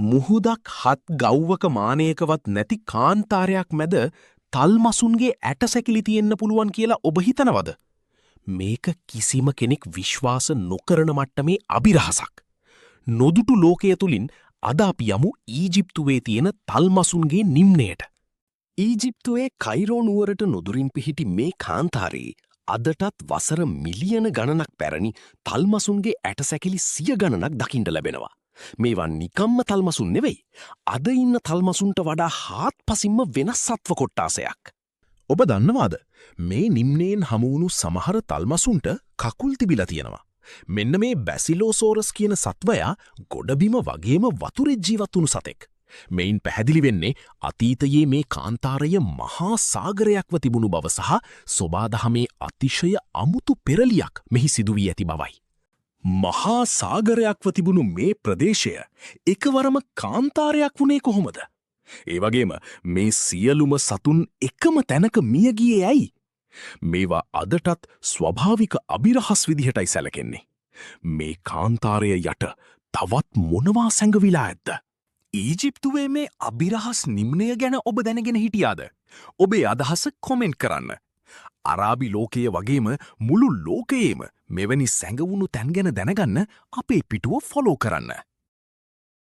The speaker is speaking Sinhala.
මුහුදක් හත් ගව්වක මානයකවත් නැති කාන්තාරයක් මැද තල්මසුන්ගේ ඇටසැකිලි තියෙන්න පුළුවන් කියලා ඔබ හිතනවද? මේක කිසිම කෙනෙක් විශ්වාස නොකරන මට්ටමේ අභිරහසක්. නොදුටු ලෝකය තුළින් අද අපි යමු ඊජිප්තුවේ තියෙන තල්මසුන්ගේ නිම්නයට. ඊජිප්තුවේ කයිරෝ නුවරට නුදුරින් පිහිටි මේ කාන්තාරයේ අදටත් වසර මිලියන ගණනක් පැරණි තල්මසුන්ගේ ඇටසැකිලි 100 ගණනක් දකින්න ලැබෙනවා. මේවා නිකම්ම තල්මසුන් නෙවෙයි. අද ඉන්න තල්මසුන්ට වඩා හාත්පසින්ම වෙනස් සත්ව කොට්ටාසයක්. ඔබ දන්නවාද මේ නිම්නයෙන් හමුවුණු සමහර තල්මසුන්ට කකුල් තිබිලා තියෙනවා. මෙන්න මේ බැසිලෝසෝරස් කියන සත්වයා ගොඩබිම වගේම වතුරේ ජීවත් වුණු සතෙක්. මෙයින් පැහැදිලි වෙන්නේ අතීතයේ මේ කාන්තාරය මහා සාගරයක්ව තිබුණු බව සහ සොබාදහමේ අතිශය අමුතු පෙරලියක් මෙහි සිදු වී ඇති බවයි. මහා සාගරයක්ව තිබුණු මේ ප්‍රදේශය එකවරම කාන්තාරයක් වුණේ කොහොමද? ඒ වගේම මේ සියලුම සතුන් එකම තැනක මිය ගියේ ඇයි? මේවා අදටත් ස්වභාවික අභිරහස් විදිහටයි සැලකෙන්නේ. මේ කාන්තාරය යට තවත් මොනවා සැඟවිලා ඇද්ද? ඊජිප්තුවේ මේ අභිරහස් නිම්නය ගැන ඔබ දැනගෙන හිටියාද? ඔබේ අදහස කොමෙන්ට් කරන්න. අරාබි ලෝකයේ වගේම මුළු ලෝකයේම මෙවැනි සැඟවුණු තැන් ගැන දැනගන්න අපේ පිටුව ෆොලෝ කරන්න.